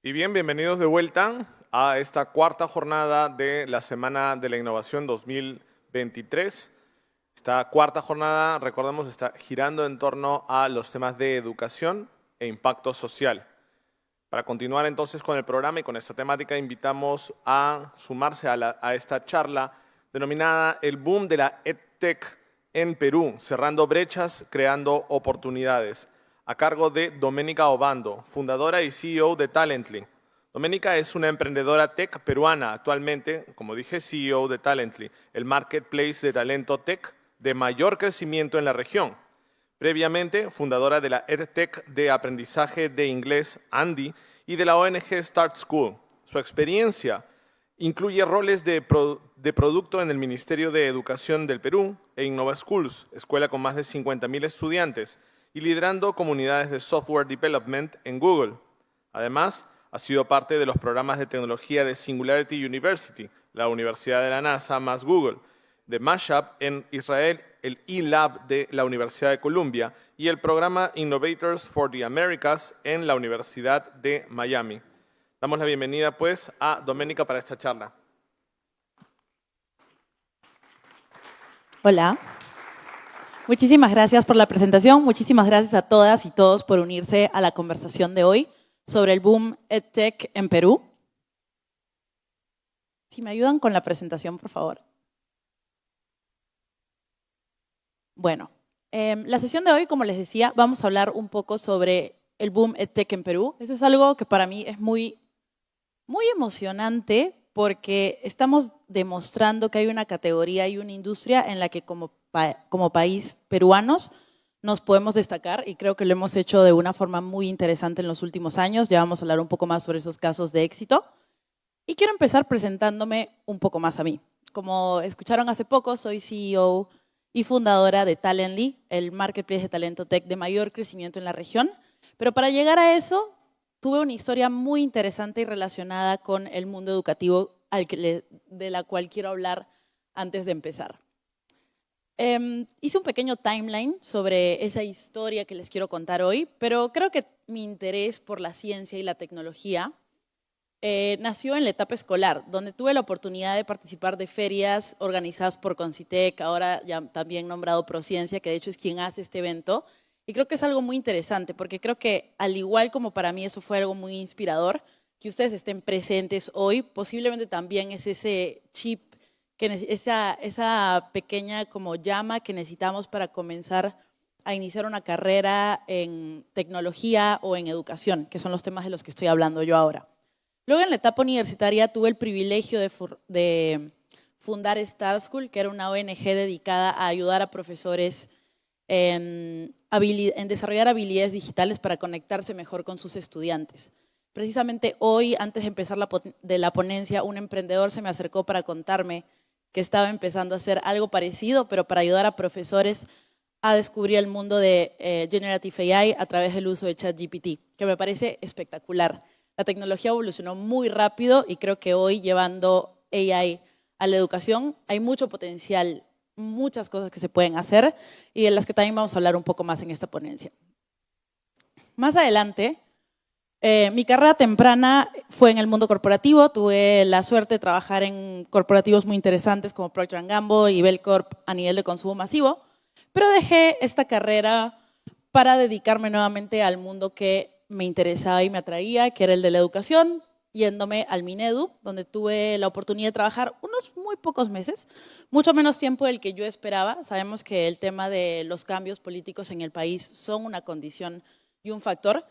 Y bien, bienvenidos de vuelta a esta cuarta jornada de la Semana de la Innovación 2023. Esta cuarta jornada, recordemos, está girando en torno a los temas de educación e impacto social. Para continuar entonces con el programa y con esta temática, invitamos a sumarse a esta charla denominada El boom de la EdTech en Perú, cerrando brechas, creando oportunidades, a cargo de Doménica Obando, fundadora y CEO de Talently. Doménica es una emprendedora tech peruana, actualmente, como dije, CEO de Talently, el marketplace de talento tech de mayor crecimiento en la región. Previamente, fundadora de la EdTech de aprendizaje de inglés Andy y de la ONG Start School. Su experiencia incluye roles de producto en el Ministerio de Educación del Perú e Innova Schools, escuela con más de 50.000 estudiantes, y liderando comunidades de software development en Google. Además, ha sido parte de los programas de tecnología de Singularity University, la Universidad de la NASA más Google, de Mashup en Israel, el eLab de la Universidad de Columbia y el programa Innovators for the Americas en la Universidad de Miami. Damos la bienvenida pues a Doménica para esta charla. Hola. Muchísimas gracias por la presentación. Muchísimas gracias a todas y todos por unirse a la conversación de hoy sobre el boom EdTech en Perú. Si me ayudan con la presentación, por favor. Bueno, la sesión de hoy, como les decía, vamos a hablar un poco sobre el boom EdTech en Perú. Eso es algo que para mí es muy emocionante porque estamos demostrando que hay una categoría y una industria en la que como país peruanos nos podemos destacar y creo que lo hemos hecho de una forma muy interesante en los últimos años. Ya vamos a hablar un poco más sobre esos casos de éxito. Y quiero empezar presentándome un poco más a mí. Como escucharon hace poco, soy CEO y fundadora de Talently, el marketplace de talento tech de mayor crecimiento en la región. Pero para llegar a eso, tuve una historia muy interesante y relacionada con el mundo educativo de la cual quiero hablar antes de empezar. Hice un pequeño timeline sobre esa historia que les quiero contar hoy, pero creo que mi interés por la ciencia y la tecnología nació en la etapa escolar, donde tuve la oportunidad de participar de ferias organizadas por Concitec, ahora ya también nombrado Prociencia, que de hecho es quien hace este evento. Y creo que es algo muy interesante, porque creo que al igual como para mí eso fue algo muy inspirador, que ustedes estén presentes hoy, posiblemente también es ese chip, esa pequeña como llama que necesitamos para comenzar a iniciar una carrera en tecnología o en educación, que son los temas de los que estoy hablando yo ahora. Luego en la etapa universitaria tuve el privilegio de fundar Start School, que era una ONG dedicada a ayudar a profesores en desarrollar habilidades digitales para conectarse mejor con sus estudiantes. Precisamente hoy, antes de empezar la ponencia, un emprendedor se me acercó para contarme que estaba empezando a hacer algo parecido, pero para ayudar a profesores a descubrir el mundo de Generative AI a través del uso de ChatGPT, que me parece espectacular. La tecnología evolucionó muy rápido y creo que hoy, llevando AI a la educación, hay mucho potencial, muchas cosas que se pueden hacer y de las que también vamos a hablar un poco más en esta ponencia. Más adelante, mi carrera temprana fue en el mundo corporativo. Tuve la suerte de trabajar en corporativos muy interesantes como Procter & Gamble y Bell Corp a nivel de consumo masivo, pero dejé esta carrera para dedicarme nuevamente al mundo que me interesaba y me atraía, que era el de la educación, yéndome al Minedu, donde tuve la oportunidad de trabajar unos muy pocos meses, mucho menos tiempo del que yo esperaba. Sabemos que el tema de los cambios políticos en el país son una condición y un factor,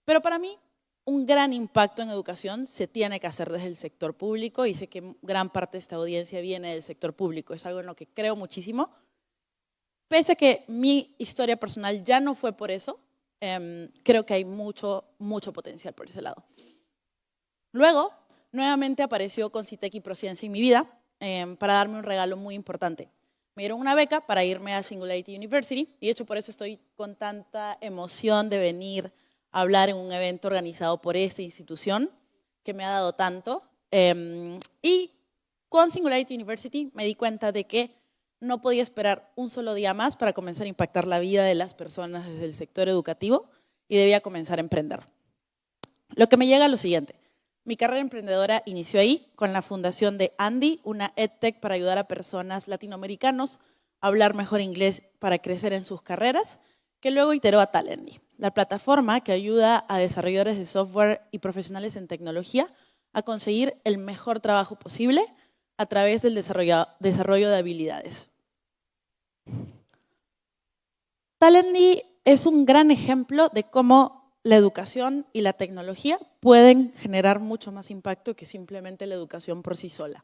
pero para mí un gran impacto en educación se tiene que hacer desde el sector público y sé que gran parte de esta audiencia viene del sector público, es algo en lo que creo muchísimo. Pese a que mi historia personal ya no fue por eso, creo que hay mucho potencial por ese lado. Luego, nuevamente apareció Concitec y Prociencia en mi vida para darme un regalo muy importante. Me dieron una beca para irme a Singularity University y de hecho por eso estoy con tanta emoción de venir a hablar en un evento organizado por esta institución que me ha dado tanto. Y con Singularity University me di cuenta de que no podía esperar un solo día más para comenzar a impactar la vida de las personas desde el sector educativo y debía comenzar a emprender. Lo que me llega a lo siguiente. Mi carrera emprendedora inició ahí con la fundación de Andy, una EdTech para ayudar a personas latinoamericanos a hablar mejor inglés para crecer en sus carreras, que luego iteró a Talently, la plataforma que ayuda a desarrolladores de software y profesionales en tecnología a conseguir el mejor trabajo posible a través del desarrollo de habilidades. Talently es un gran ejemplo de cómo la educación y la tecnología pueden generar mucho más impacto que simplemente la educación por sí sola.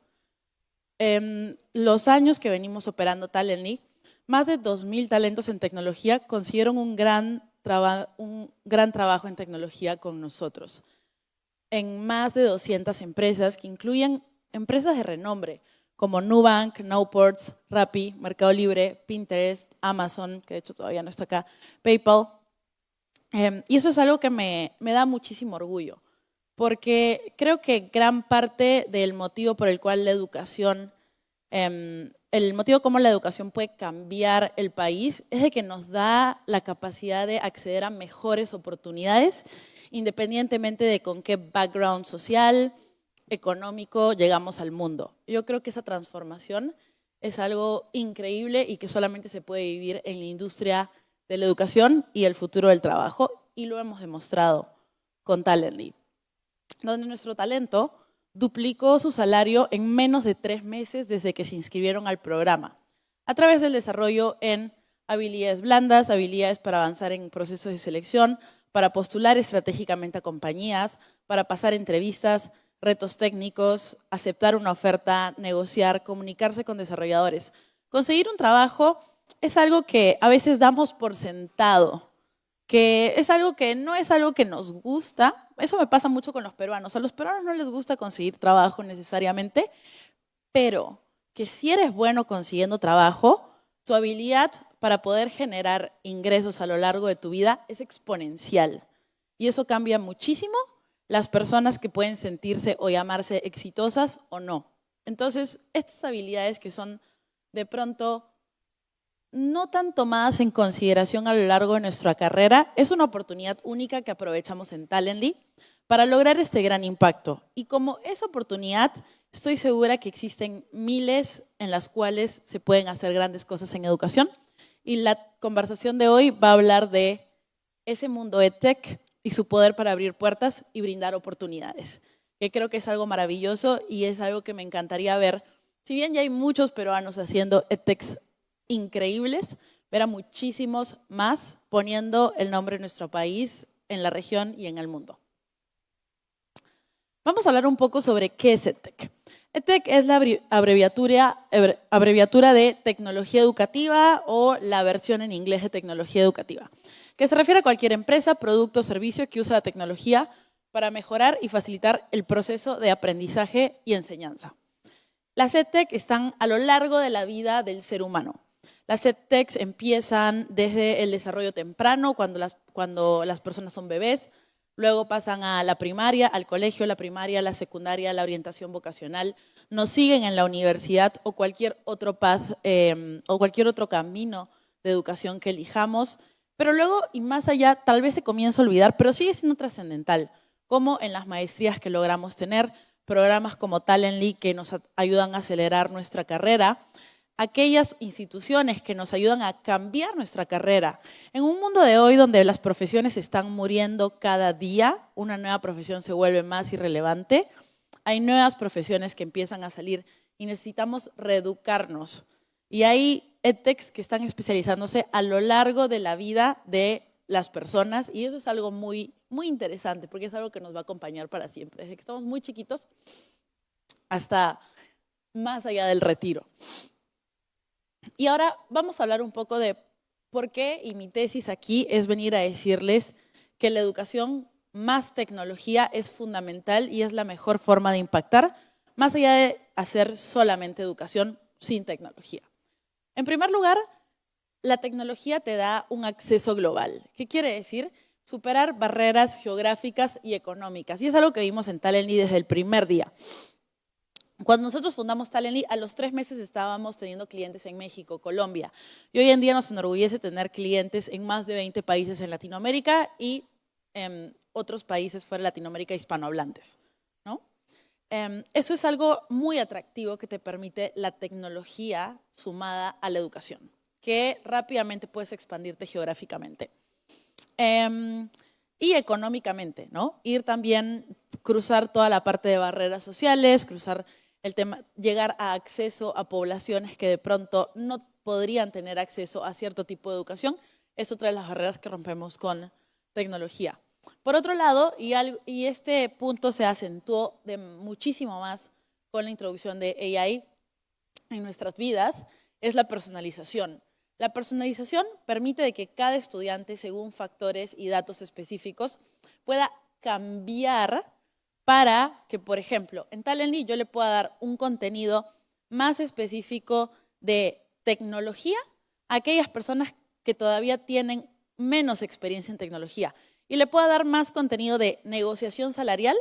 En los años que venimos operando Talently, más de 2.000 talentos en tecnología consiguieron un gran trabajo en tecnología con nosotros. En más de 200 empresas que incluyen empresas de renombre como Nubank, Noports, Rappi, Mercado Libre, Pinterest, Amazon, que de hecho todavía no está acá, PayPal. Y eso es algo que me da muchísimo orgullo, porque creo que gran parte del motivo por el cual la educación, el motivo como la educación puede cambiar el país es de que nos da la capacidad de acceder a mejores oportunidades, independientemente de con qué background social, económico llegamos al mundo. Yo creo que esa transformación es algo increíble y que solamente se puede vivir en la industria de la educación y el futuro del trabajo, y lo hemos demostrado con Talently, donde nuestro talento duplicó su salario en menos de 3 meses desde que se inscribieron al programa, a través del desarrollo en habilidades blandas, habilidades para avanzar en procesos de selección, para postular estratégicamente a compañías, para pasar entrevistas, retos técnicos, aceptar una oferta, negociar, comunicarse con desarrolladores. Conseguir un trabajo es algo que a veces damos por sentado, que es algo que no es algo que nos gusta. Eso me pasa mucho con los peruanos. A los peruanos no les gusta conseguir trabajo necesariamente, pero que si eres bueno consiguiendo trabajo, tu habilidad para poder generar ingresos a lo largo de tu vida es exponencial. Y eso cambia muchísimo las personas que pueden sentirse o llamarse exitosas o no. Entonces, estas habilidades que son de pronto no tan tomadas en consideración a lo largo de nuestra carrera, es una oportunidad única que aprovechamos en Talently para lograr este gran impacto. Y como esa oportunidad, estoy segura que existen miles en las cuales se pueden hacer grandes cosas en educación. Y la conversación de hoy va a hablar de ese mundo EdTech y su poder para abrir puertas y brindar oportunidades, que creo que es algo maravilloso y es algo que me encantaría ver. Si bien ya hay muchos peruanos haciendo EdTechs increíbles, ver a muchísimos más poniendo el nombre de nuestro país en la región y en el mundo. Vamos a hablar un poco sobre qué es EdTech. EdTech es la abreviatura de tecnología educativa o la versión en inglés de tecnología educativa, que se refiere a cualquier empresa, producto o servicio que usa la tecnología para mejorar y facilitar el proceso de aprendizaje y enseñanza. Las EdTech están a lo largo de la vida del ser humano. Las EdTechs empiezan desde el desarrollo temprano, cuando las personas son bebés, luego pasan a la primaria, al colegio, la primaria, la secundaria, la orientación vocacional, nos siguen en la universidad o cualquier otro o cualquier otro camino de educación que elijamos, pero luego y más allá tal vez se comienza a olvidar, pero sigue siendo trascendental, como en las maestrías que logramos tener, programas como Talently que nos ayudan a acelerar nuestra carrera, aquellas instituciones que nos ayudan a cambiar nuestra carrera. En un mundo de hoy donde las profesiones están muriendo cada día, una nueva profesión se vuelve más irrelevante, hay nuevas profesiones que empiezan a salir y necesitamos reeducarnos. Y hay EdTechs que están especializándose a lo largo de la vida de las personas y eso es algo muy, muy interesante porque es algo que nos va a acompañar para siempre, desde que estamos muy chiquitos hasta más allá del retiro. Y ahora vamos a hablar un poco de por qué, y mi tesis aquí es venir a decirles que la educación más tecnología es fundamental y es la mejor forma de impactar, más allá de hacer solamente educación sin tecnología. En primer lugar, la tecnología te da un acceso global. ¿Qué quiere decir? Superar barreras geográficas y económicas. Y es algo que vimos en Talently desde el primer día. Cuando nosotros fundamos Talently, a los 3 meses estábamos teniendo clientes en México, Colombia. Y hoy en día nos enorgullece tener clientes en más de 20 países en Latinoamérica y en otros países fuera de Latinoamérica hispanohablantes, ¿no? Eso es algo muy atractivo que te permite la tecnología sumada a la educación, que rápidamente puedes expandirte geográficamente. Y económicamente, ¿no? Ir también, cruzar toda la parte de barreras sociales, cruzar el tema, llegar a acceso a poblaciones que de pronto no podrían tener acceso a cierto tipo de educación, es otra de las barreras que rompemos con tecnología. Por otro lado, y este punto se acentuó de muchísimo más con la introducción de AI en nuestras vidas, es la personalización. La personalización permite de que cada estudiante, según factores y datos específicos, pueda cambiar para que, por ejemplo, en Talently yo le pueda dar un contenido más específico de tecnología a aquellas personas que todavía tienen menos experiencia en tecnología y le pueda dar más contenido de negociación salarial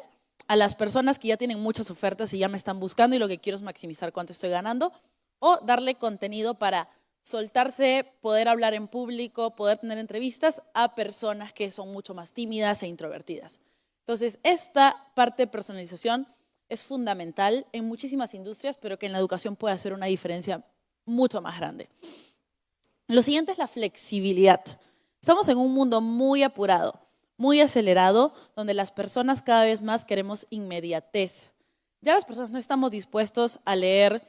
a las personas que ya tienen muchas ofertas y ya me están buscando y lo que quiero es maximizar cuánto estoy ganando, o darle contenido para soltarse, poder hablar en público, poder tener entrevistas a personas que son mucho más tímidas e introvertidas. Entonces, esta parte de personalización es fundamental en muchísimas industrias, pero que en la educación puede hacer una diferencia mucho más grande. Lo siguiente es la flexibilidad. Estamos en un mundo muy apurado, muy acelerado, donde las personas cada vez más queremos inmediatez. Ya las personas no estamos dispuestos a leer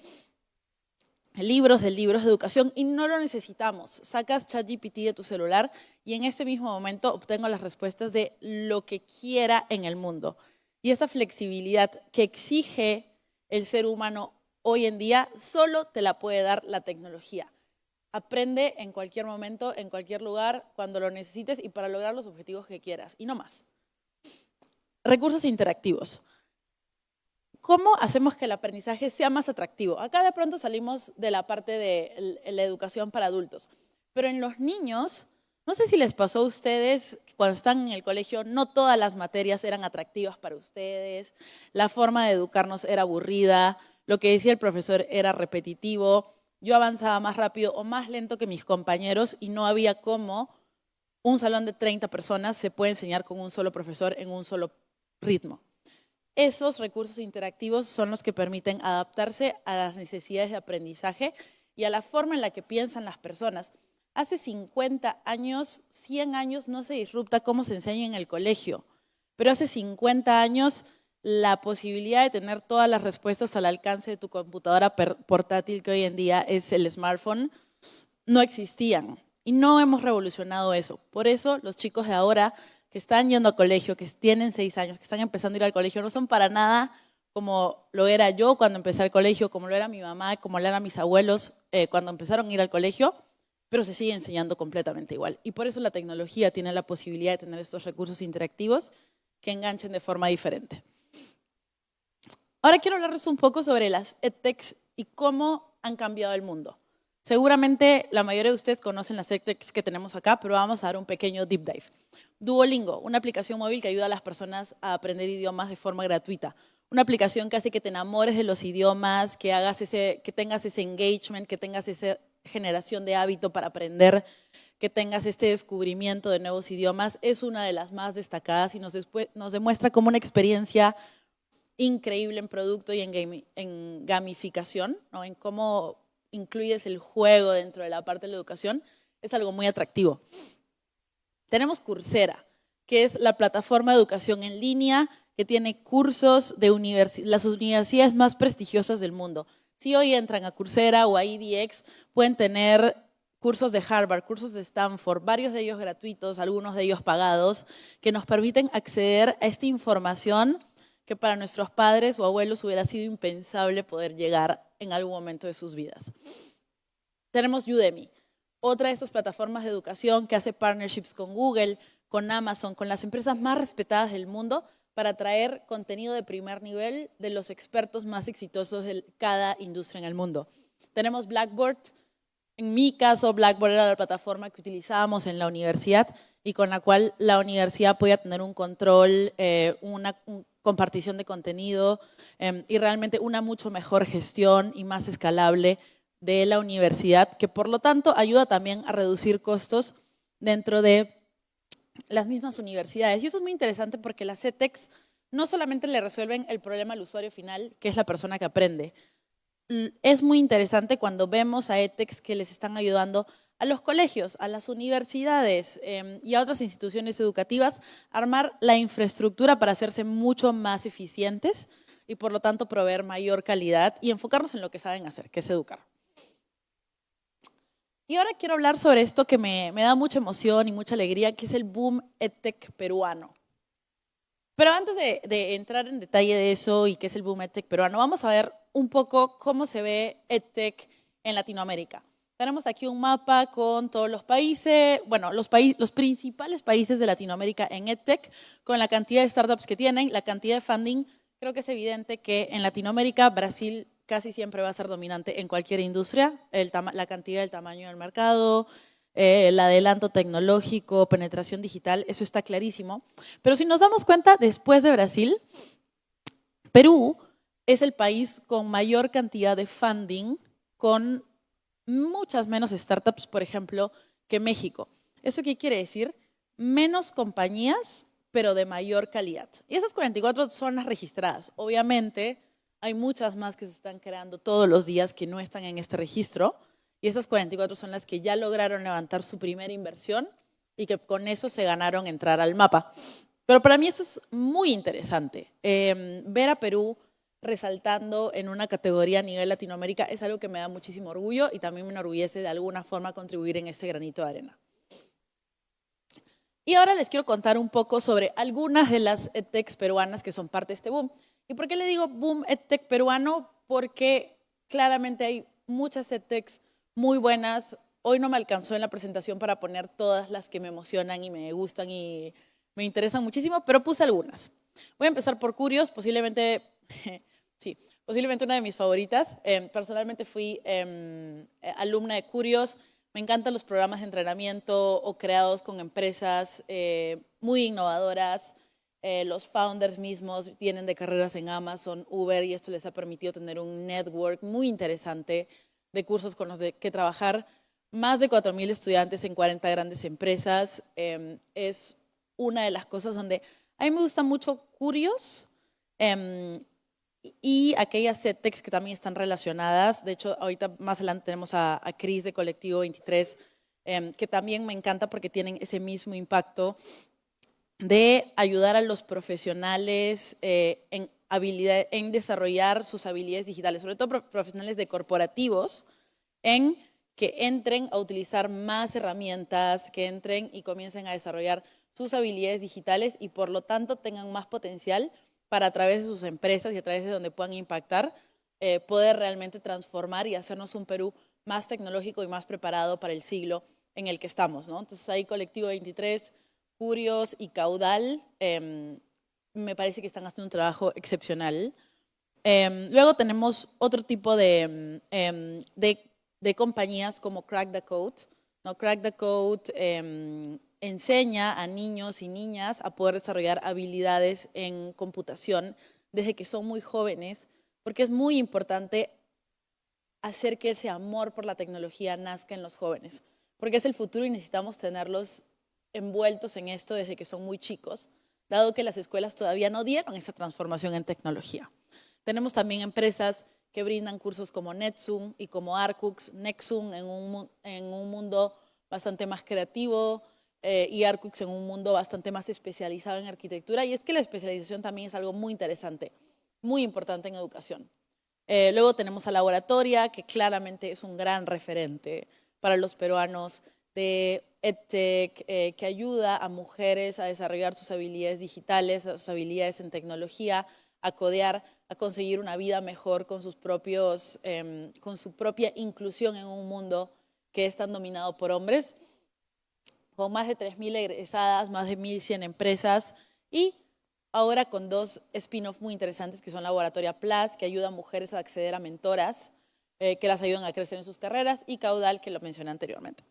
libros de educación y no lo necesitamos. Sacas ChatGPT de tu celular y en ese mismo momento obtengo las respuestas de lo que quiera en el mundo. Y esa flexibilidad que exige el ser humano hoy en día solo te la puede dar la tecnología. Aprende en cualquier momento, en cualquier lugar, cuando lo necesites y para lograr los objetivos que quieras, y no más. Recursos interactivos. ¿Cómo hacemos que el aprendizaje sea más atractivo? Acá de pronto salimos de la parte de la educación para adultos, pero en los niños, no sé si les pasó a ustedes, cuando están en el colegio, no todas las materias eran atractivas para ustedes, la forma de educarnos era aburrida, lo que decía el profesor era repetitivo, yo avanzaba más rápido o más lento que mis compañeros y no había cómo un salón de 30 personas se puede enseñar con un solo profesor en un solo ritmo. Esos recursos interactivos son los que permiten adaptarse a las necesidades de aprendizaje y a la forma en la que piensan las personas. Hace 50 años, 100 años no se disrupta cómo se enseña en el colegio, pero hace 50 años la posibilidad de tener todas las respuestas al alcance de tu computadora portátil, que hoy en día es el smartphone, no existían y no hemos revolucionado eso. Por eso los chicos de ahora que están yendo a colegio, que tienen 6 años, que están empezando a ir al colegio, no son para nada como lo era yo cuando empecé al colegio, como lo era mi mamá, como lo eran mis abuelos cuando empezaron a ir al colegio, pero se sigue enseñando completamente igual. Y por eso la tecnología tiene la posibilidad de tener estos recursos interactivos que enganchen de forma diferente. Ahora quiero hablarles un poco sobre las EdTechs y cómo han cambiado el mundo. Seguramente la mayoría de ustedes conocen las EdTechs que tenemos acá, pero vamos a dar un pequeño deep dive. Duolingo, una aplicación móvil que ayuda a las personas a aprender idiomas de forma gratuita. Una aplicación que hace que te enamores de los idiomas, que tengas ese engagement, que tengas esa generación de hábito para aprender, que tengas este descubrimiento de nuevos idiomas. Es una de las más destacadas y nos demuestra como una experiencia increíble en producto y en gamificación, ¿no? En cómo incluyes el juego dentro de la parte de la educación, es algo muy atractivo. Tenemos Coursera, que es la plataforma de educación en línea que tiene cursos de las universidades más prestigiosas del mundo. Si hoy entran a Coursera o a EDX, pueden tener cursos de Harvard, cursos de Stanford, varios de ellos gratuitos, algunos de ellos pagados, que nos permiten acceder a esta información que para nuestros padres o abuelos hubiera sido impensable poder llegar en algún momento de sus vidas. Tenemos Udemy, otra de estas plataformas de educación que hace partnerships con Google, con Amazon, con las empresas más respetadas del mundo para traer contenido de primer nivel de los expertos más exitosos de cada industria en el mundo. Tenemos Blackboard. En mi caso, Blackboard era la plataforma que utilizábamos en la universidad y con la cual la universidad podía tener un control, una compartición de contenido y realmente una mucho mejor gestión y más escalable de la universidad, que por lo tanto ayuda también a reducir costos dentro de las mismas universidades. Y eso es muy interesante porque las EdTechs no solamente le resuelven el problema al usuario final, que es la persona que aprende. Es muy interesante cuando vemos a EdTechs que les están ayudando a los colegios, a las universidades y a otras instituciones educativas a armar la infraestructura para hacerse mucho más eficientes y por lo tanto proveer mayor calidad y enfocarnos en lo que saben hacer, que es educar. Y ahora quiero hablar sobre esto que me da mucha emoción y mucha alegría, que es el boom EdTech peruano. Pero antes de entrar en detalle de eso y qué es el boom EdTech peruano, vamos a ver un poco cómo se ve EdTech en Latinoamérica. Tenemos aquí un mapa con todos los países, bueno, los principales países de Latinoamérica en EdTech, con la cantidad de startups que tienen, la cantidad de funding. Creo que es evidente que en Latinoamérica Brasil casi siempre va a ser dominante en cualquier industria, la cantidad del tamaño del mercado, el adelanto tecnológico, penetración digital, eso está clarísimo. Pero si nos damos cuenta, después de Brasil, Perú es el país con mayor cantidad de funding, con muchas menos startups, por ejemplo, que México. ¿Eso qué quiere decir? Menos compañías, pero de mayor calidad. Y esas 44 son las registradas. Obviamente, hay muchas más que se están creando todos los días que no están en este registro. Y esas 44 son las que ya lograron levantar su primera inversión y que con eso se ganaron entrar al mapa. Pero para mí esto es muy interesante. Ver a Perú resaltando en una categoría a nivel Latinoamérica es algo que me da muchísimo orgullo y también me enorgullece de alguna forma contribuir en este granito de arena. Y ahora les quiero contar un poco sobre algunas de las EdTechs peruanas que son parte de este boom. ¿Y por qué le digo boom EdTech peruano? Porque claramente hay muchas EdTechs muy buenas. Hoy no me alcanzó en la presentación para poner todas las que me emocionan y me gustan y me interesan muchísimo, pero puse algunas. Voy a empezar por Curios, posiblemente una de mis favoritas. Personalmente fui alumna de Curios. Me encantan los programas de entrenamiento o creados con empresas muy innovadoras. Los founders mismos vienen de carreras en Amazon, Uber, y esto les ha permitido tener un network muy interesante de cursos con los que trabajar. Más de 4,000 estudiantes en 40 grandes empresas. Es una de las cosas donde a mí me gusta mucho Curios y aquellas EdTechs que también están relacionadas. De hecho, ahorita más adelante tenemos a Cris de Colectivo 23, que también me encanta porque tienen ese mismo impacto de ayudar a los profesionales en desarrollar sus habilidades digitales, sobre todo profesionales de corporativos, en que entren a utilizar más herramientas, que entren y comiencen a desarrollar sus habilidades digitales y por lo tanto tengan más potencial para a través de sus empresas y a través de donde puedan impactar, poder realmente transformar y hacernos un Perú más tecnológico y más preparado para el siglo en el que estamos, ¿no? Entonces ahí Colectivo 23, Curios y Caudal me parece que están haciendo un trabajo excepcional. Luego tenemos otro tipo de compañías como Crack the Code, ¿no? Crack the Code enseña a niños y niñas a poder desarrollar habilidades en computación desde que son muy jóvenes, porque es muy importante hacer que ese amor por la tecnología nazca en los jóvenes, porque es el futuro y necesitamos tenerlos envueltos en esto desde que son muy chicos, dado que las escuelas todavía no dieron esa transformación en tecnología. Tenemos también empresas que brindan cursos como Nexum y como Arcux. Nexum en un mundo bastante más creativo y Arcux en un mundo bastante más especializado en arquitectura. Y es que la especialización también es algo muy interesante, muy importante en educación. Luego tenemos a Laboratoria, que claramente es un gran referente para los peruanos de EdTech, que ayuda a mujeres a desarrollar sus habilidades digitales, sus habilidades en tecnología, a codear, a conseguir una vida mejor con sus propios, con su propia inclusión en un mundo que es tan dominado por hombres, con más de 3,000 egresadas, más de 1,100 empresas y ahora con 2 spin-off muy interesantes que son Laboratoria Plus, que ayuda a mujeres a acceder a mentoras, que las ayudan a crecer en sus carreras, y Caudal, que lo mencioné anteriormente.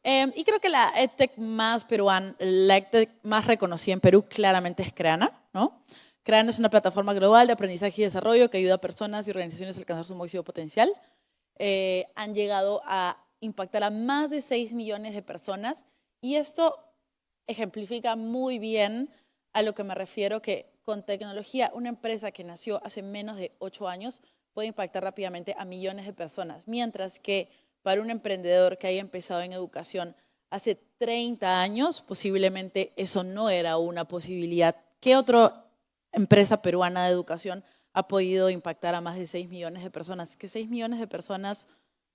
Y creo que la EdTech más peruana, la EdTech más reconocida en Perú claramente es Creana, ¿no? Creana es una plataforma global de aprendizaje y desarrollo que ayuda a personas y organizaciones a alcanzar su máximo potencial. Han llegado a impactar a más de 6 millones de personas y esto ejemplifica muy bien a lo que me refiero, que con tecnología una empresa que nació hace menos de 8 años puede impactar rápidamente a millones de personas, mientras que para un emprendedor que haya empezado en educación hace 30 años, posiblemente eso no era una posibilidad. ¿Qué otra empresa peruana de educación ha podido impactar a más de 6 millones de personas? Que 6 millones de personas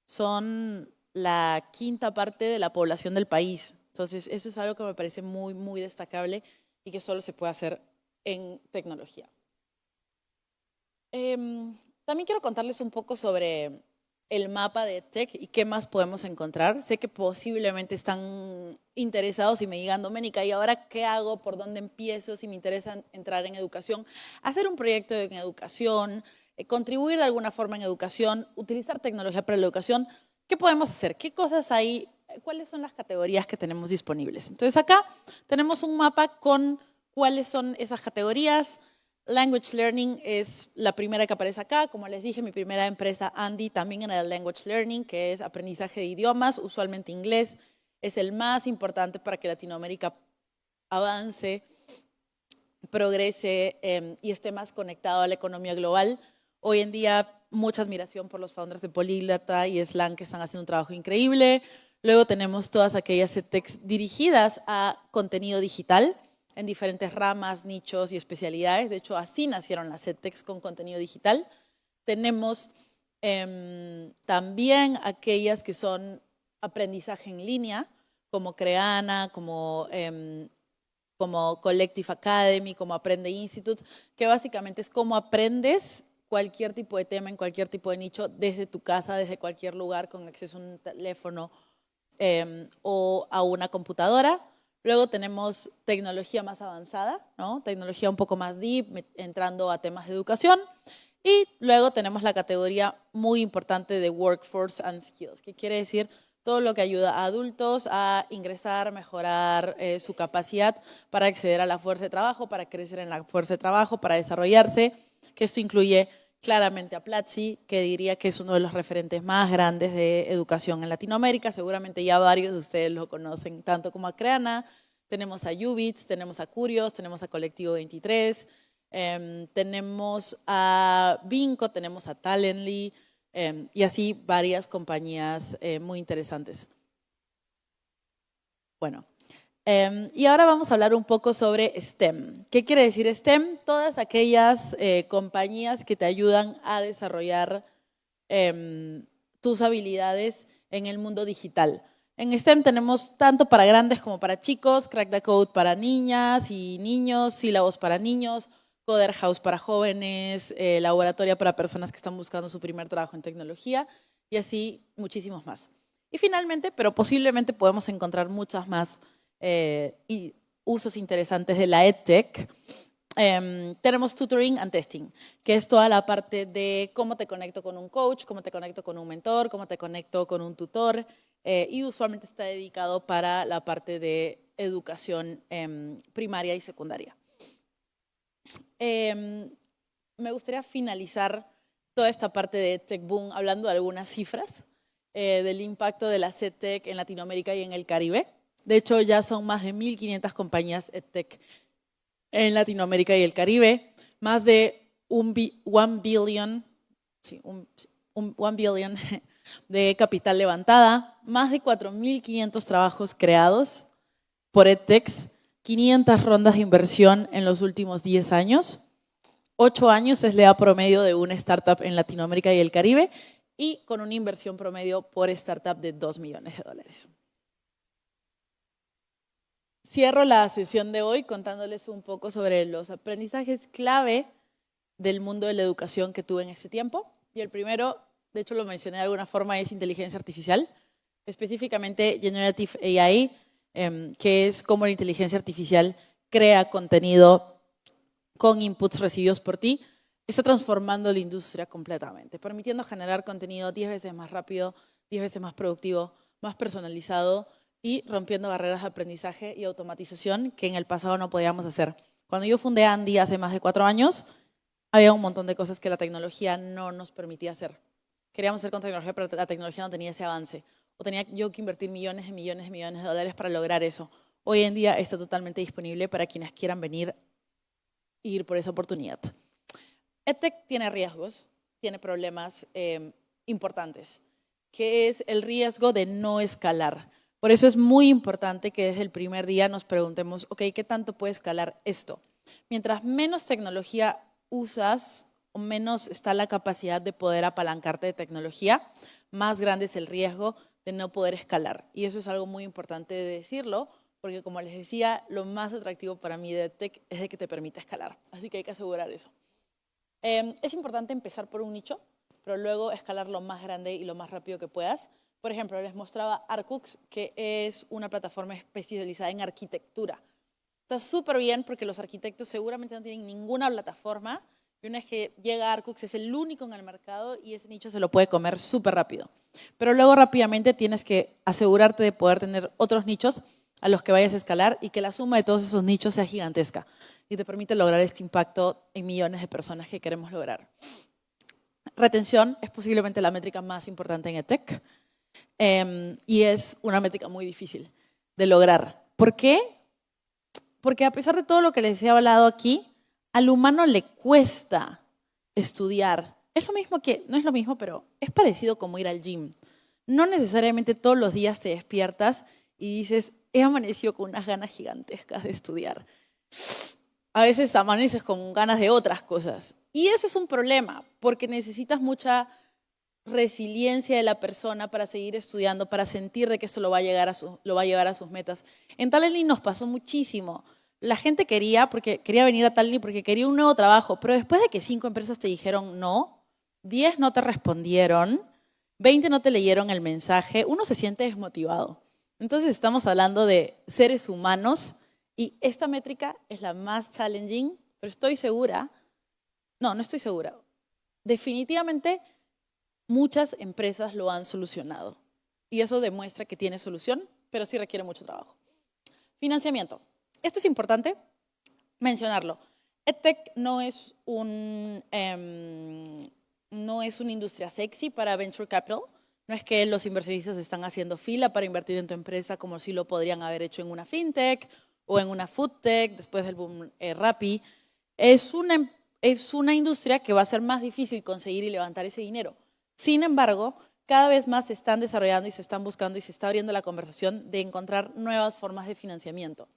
son la quinta parte de la población del país. Entonces, eso es algo que me parece muy, muy destacable y que solo se puede hacer en tecnología. También quiero contarles un poco sobre el mapa de EdTech y qué más podemos encontrar. Sé que posiblemente están interesados y me digan, Doménica, ¿y ahora qué hago? ¿Por dónde empiezo? Si me interesa entrar en educación, hacer un proyecto en educación, contribuir de alguna forma en educación, utilizar tecnología para la educación. ¿Qué podemos hacer? ¿Qué cosas hay? ¿Cuáles son las categorías que tenemos disponibles? Entonces acá tenemos un mapa con cuáles son esas categorías. Language Learning es la primera que aparece acá. Como les dije, mi primera empresa, Andy, también era el Language Learning, que es aprendizaje de idiomas, usualmente inglés. Es el más importante para que Latinoamérica avance, progrese y esté más conectado a la economía global. Hoy en día, mucha admiración por los founders de Políglota y Slang, que están haciendo un trabajo increíble. Luego tenemos todas aquellas edtechs dirigidas a contenido digital, en diferentes ramas, nichos y especialidades. De hecho, así nacieron las edtechs, con contenido digital. Tenemos también aquellas que son aprendizaje en línea, como Creana, como Collective Academy, como Aprende Institute, que básicamente es cómo aprendes cualquier tipo de tema en cualquier tipo de nicho desde tu casa, desde cualquier lugar, con acceso a un teléfono o a una computadora. Luego tenemos tecnología más avanzada, ¿no? Tecnología un poco más deep, entrando a temas de educación. Y luego tenemos la categoría muy importante de Workforce and Skills, que quiere decir todo lo que ayuda a adultos a ingresar, mejorar su capacidad para acceder a la fuerza de trabajo, para crecer en la fuerza de trabajo, para desarrollarse, que esto incluye claramente a Platzi, que diría que es uno de los referentes más grandes de educación en Latinoamérica. Seguramente ya varios de ustedes lo conocen, tanto como a Creana. Tenemos a Ubits, tenemos a Curios, tenemos a Colectivo 23, tenemos a Vinco, tenemos a Talently, y así varias compañías muy interesantes. Bueno. Y ahora vamos a hablar un poco sobre STEM. ¿Qué quiere decir STEM? Todas aquellas compañías que te ayudan a desarrollar tus habilidades en el mundo digital. En STEM tenemos tanto para grandes como para chicos, Crack the Code para niñas y niños, sílabos para niños, Coder House para jóvenes, laboratoria para personas que están buscando su primer trabajo en tecnología y así muchísimos más. Y finalmente, pero posiblemente podemos encontrar muchas más y usos interesantes de la EdTech. Tenemos tutoring and testing, que es toda la parte de cómo te conecto con un coach, cómo te conecto con un mentor, cómo te conecto con un tutor, y usualmente está dedicado para la parte de educación primaria y secundaria. Me gustaría finalizar toda esta parte de EdTech Boom hablando de algunas cifras del impacto de la EdTech en Latinoamérica y en el Caribe. De hecho, ya son más de 1.500 compañías EdTech en Latinoamérica y el Caribe, más de un billion de capital levantada, más de 4.500 trabajos creados por EdTechs, 500 rondas de inversión en los últimos 10 años, 8 años es la edad promedio de una startup en Latinoamérica y el Caribe, y con una inversión promedio por startup de $2 millones. Cierro la sesión de hoy contándoles un poco sobre los aprendizajes clave del mundo de la educación que tuve en ese tiempo. Y el primero, de hecho lo mencioné de alguna forma, es inteligencia artificial, específicamente Generative AI, que es cómo la inteligencia artificial crea contenido con inputs recibidos por ti. Está transformando la industria completamente, permitiendo generar contenido 10 veces más rápido, 10 veces más productivo, más personalizado, y rompiendo barreras de aprendizaje y automatización que en el pasado no podíamos hacer. Cuando yo fundé Andy hace más de 4 años, había un montón de cosas que la tecnología no nos permitía hacer. Queríamos hacer con tecnología, pero la tecnología no tenía ese avance. O tenía yo que invertir millones de dólares para lograr eso. hoy en día está totalmente disponible para quienes quieran venir e ir por esa oportunidad. EdTech tiene riesgos, tiene problemas importantes, que es el riesgo de no escalar. Por eso es muy importante que desde el primer día nos preguntemos, ok, ¿qué tanto puede escalar esto? Mientras menos tecnología usas o menos está la capacidad de poder apalancarte de tecnología, más grande es el riesgo de no poder escalar. Y eso es algo muy importante de decirlo, porque como les decía, lo más atractivo para mí de EdTech es de que te permite escalar. Así que hay que asegurar eso. Es importante empezar por un nicho, pero luego escalar lo más grande y lo más rápido que puedas. Por ejemplo, les mostraba Arcux, que es una plataforma especializada en arquitectura. Está súper bien porque los arquitectos seguramente no tienen ninguna plataforma y una vez que llega Arcux es el único en el mercado y ese nicho se lo puede comer súper rápido. Pero luego rápidamente tienes que asegurarte de poder tener otros nichos a los que vayas a escalar y que la suma de todos esos nichos sea gigantesca y te permite lograr este impacto en millones de personas que queremos lograr. Retención es posiblemente la métrica más importante en EdTech y es una métrica muy difícil de lograr. ¿Por qué? Porque a pesar de todo lo que les he hablado aquí, al humano le cuesta estudiar. Es lo mismo que, no es lo mismo, pero es parecido como ir al gym. No necesariamente todos los días te despiertas y dices, he amanecido con unas ganas gigantescas de estudiar. A veces amaneces con ganas de otras cosas. Y eso es un problema, porque necesitas mucha resiliencia de la persona para seguir estudiando, para sentir de que esto lo va a llevar a sus metas. En Talently nos pasó muchísimo. La gente quería venir a Talently porque quería un nuevo trabajo, pero después de que 5 empresas te dijeron no, 10 no te respondieron, 20 no te leyeron el mensaje, uno se siente desmotivado. Entonces estamos hablando de seres humanos y esta métrica es la más challenging, pero estoy segura, no estoy segura, definitivamente muchas empresas lo han solucionado y eso demuestra que tiene solución, pero sí requiere mucho trabajo. Financiamiento. Esto es importante mencionarlo. EdTech no es una industria sexy para Venture Capital. No es que los inversionistas están haciendo fila para invertir en tu empresa como si lo podrían haber hecho en una fintech o en una foodtech después del boom Rappi. Es una industria que va a ser más difícil conseguir y levantar ese dinero. Sin embargo, cada vez más se están desarrollando y se están buscando y se está abriendo la conversación de encontrar nuevas formas de financiamiento.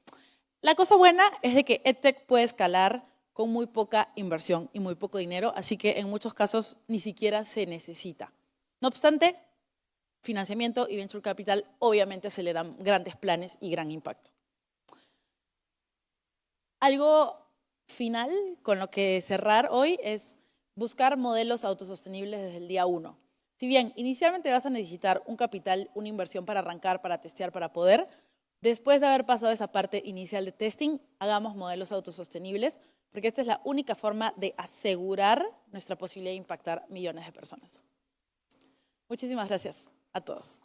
La cosa buena es de que EdTech puede escalar con muy poca inversión y muy poco dinero, así que en muchos casos ni siquiera se necesita. No obstante, financiamiento y venture capital obviamente aceleran grandes planes y gran impacto. Algo final con lo que cerrar hoy es buscar modelos autosostenibles desde el día 1. Si bien inicialmente vas a necesitar un capital, una inversión para arrancar, para testear, para poder, después de haber pasado esa parte inicial de testing, hagamos modelos autosostenibles, porque esta es la única forma de asegurar nuestra posibilidad de impactar millones de personas. Muchísimas gracias a todos.